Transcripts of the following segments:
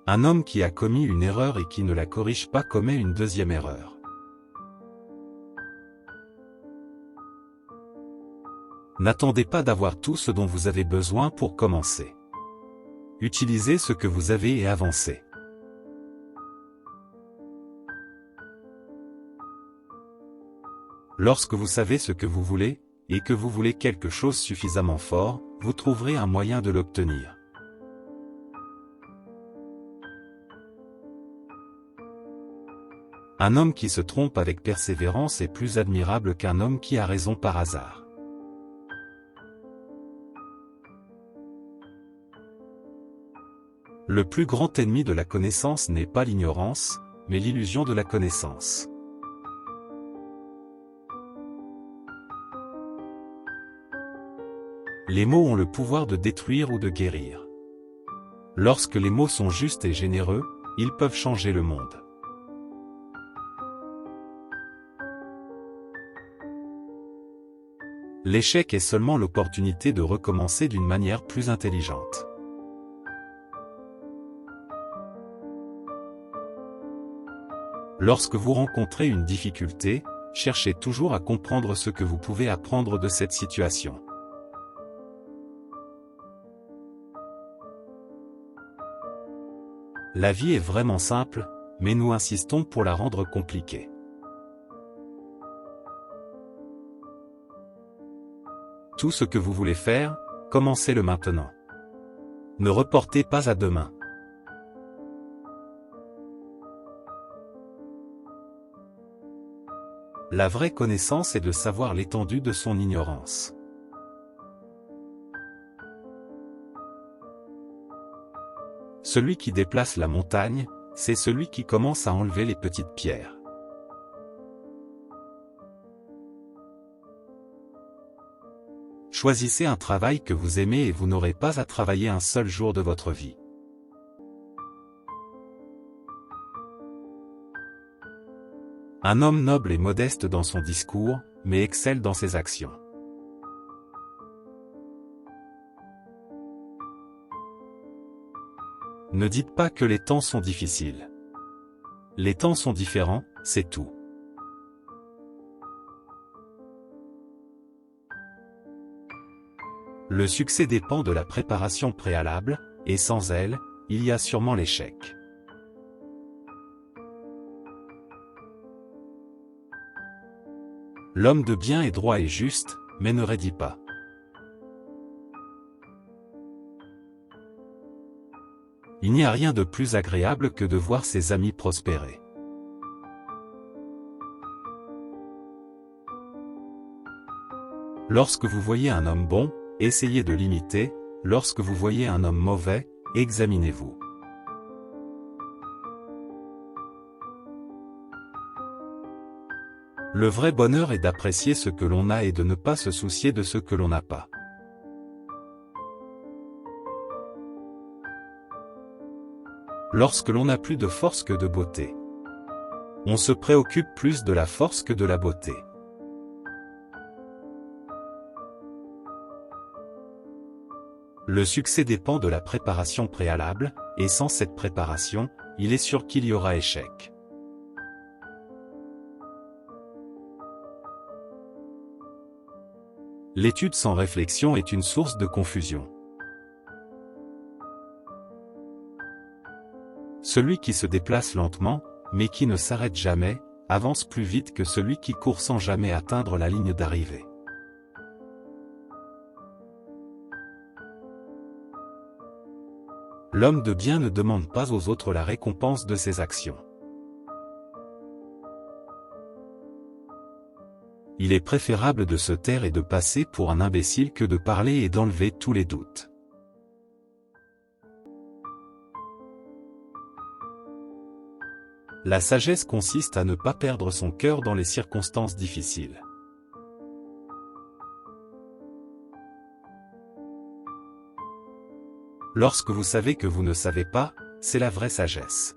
Un homme qui a commis une erreur et qui ne la corrige pas commet une deuxième erreur. N'attendez pas d'avoir tout ce dont vous avez besoin pour commencer. Utilisez ce que vous avez et avancez. Lorsque vous savez ce que vous voulez, et que vous voulez quelque chose suffisamment fort, vous trouverez un moyen de l'obtenir. Un homme qui se trompe avec persévérance est plus admirable qu'un homme qui a raison par hasard. Le plus grand ennemi de la connaissance n'est pas l'ignorance, mais l'illusion de la connaissance. Les mots ont le pouvoir de détruire ou de guérir. Lorsque les mots sont justes et généreux, ils peuvent changer le monde. L'échec est seulement l'opportunité de recommencer d'une manière plus intelligente. Lorsque vous rencontrez une difficulté, cherchez toujours à comprendre ce que vous pouvez apprendre de cette situation. La vie est vraiment simple, mais nous insistons pour la rendre compliquée. Tout ce que vous voulez faire, commencez-le maintenant. Ne reportez pas à demain. La vraie connaissance est de savoir l'étendue de son ignorance. Celui qui déplace la montagne, c'est celui qui commence à enlever les petites pierres. Choisissez un travail que vous aimez et vous n'aurez pas à travailler un seul jour de votre vie. Un homme noble et modeste dans son discours, mais excelle dans ses actions. Ne dites pas que les temps sont difficiles. Les temps sont différents, c'est tout. Le succès dépend de la préparation préalable, et sans elle, il y a sûrement l'échec. L'homme de bien est droit et juste, mais ne raidit pas. Il n'y a rien de plus agréable que de voir ses amis prospérer. Lorsque vous voyez un homme bon, essayez de l'imiter, lorsque vous voyez un homme mauvais, examinez-vous. Le vrai bonheur est d'apprécier ce que l'on a et de ne pas se soucier de ce que l'on n'a pas. Lorsque l'on n'a plus de force que de beauté, on se préoccupe plus de la force que de la beauté. Le succès dépend de la préparation préalable, et sans cette préparation, il est sûr qu'il y aura échec. L'étude sans réflexion est une source de confusion. Celui qui se déplace lentement, mais qui ne s'arrête jamais, avance plus vite que celui qui court sans jamais atteindre la ligne d'arrivée. L'homme de bien ne demande pas aux autres la récompense de ses actions. Il est préférable de se taire et de passer pour un imbécile que de parler et d'enlever tous les doutes. La sagesse consiste à ne pas perdre son cœur dans les circonstances difficiles. Lorsque vous savez que vous ne savez pas, c'est la vraie sagesse.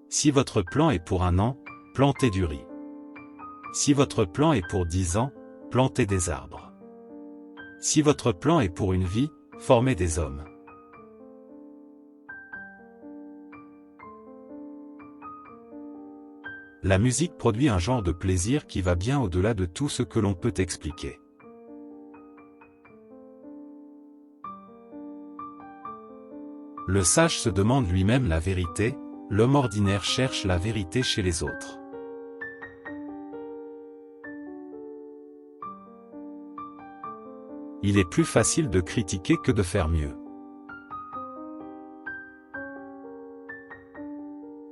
Si votre plan est pour 1 an, plantez du riz. Si votre plan est pour 10 ans, plantez des arbres. Si votre plan est pour une vie, formez des hommes. La musique produit un genre de plaisir qui va bien au-delà de tout ce que l'on peut expliquer. Le sage se demande lui-même la vérité, l'homme ordinaire cherche la vérité chez les autres. Il est plus facile de critiquer que de faire mieux.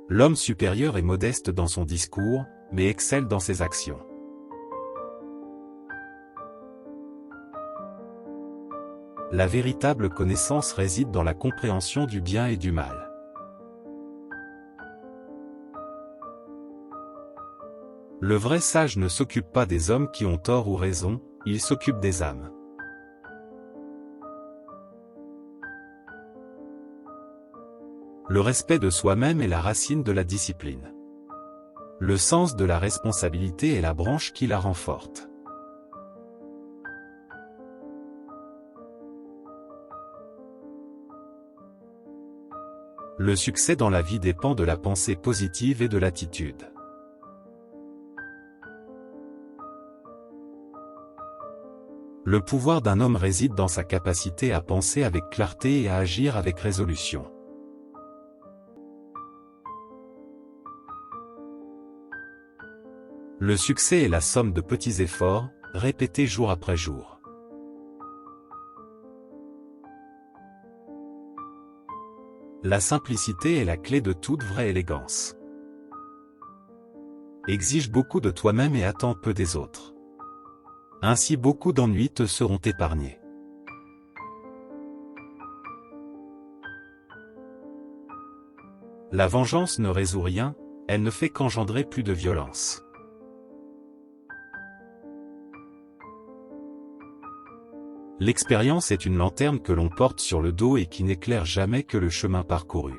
L'homme supérieur est modeste dans son discours, mais excelle dans ses actions. La véritable connaissance réside dans la compréhension du bien et du mal. Le vrai sage ne s'occupe pas des hommes qui ont tort ou raison, il s'occupe des âmes. Le respect de soi-même est la racine de la discipline. Le sens de la responsabilité est la branche qui la rend forte. Le succès dans la vie dépend de la pensée positive et de l'attitude. Le pouvoir d'un homme réside dans sa capacité à penser avec clarté et à agir avec résolution. Le succès est la somme de petits efforts, répétés jour après jour. La simplicité est la clé de toute vraie élégance. Exige beaucoup de toi-même et attends peu des autres. Ainsi beaucoup d'ennuis te seront épargnés. La vengeance ne résout rien, elle ne fait qu'engendrer plus de violence. L'expérience est une lanterne que l'on porte sur le dos et qui n'éclaire jamais que le chemin parcouru.